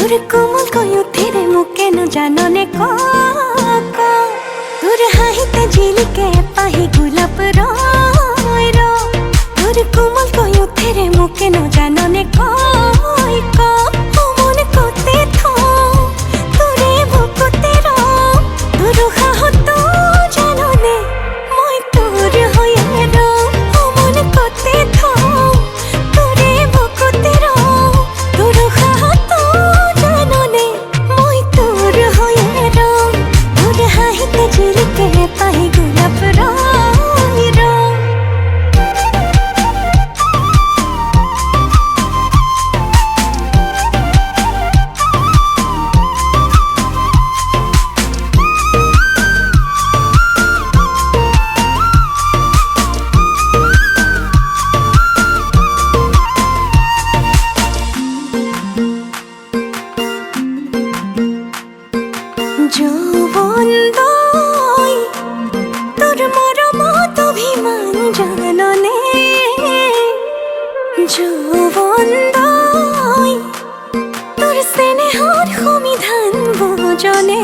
তোর কোমল কয়ুথিরে মুকেন জাননে ক তোর হাহিতে ঝিলিকে পাহি গোলাপ রয় র তোর কোমল কয়ুথিরে মুকেন জাননে ক মন কোতে থো তোরে বুকুতে র তোর হাহত জাননে মই তোর হয়ে র মন কোতে থো তোরে বুকুতে র তোর হাহত জাননে মই তোর হয়ে র তোর হাহিতে ঝিলিকে পাহি গোলাপ রয় র যৌবন দই তোর মরমত অভিমান জাননে যৌবন দই তোর স্নেহর সমিধান বোজনে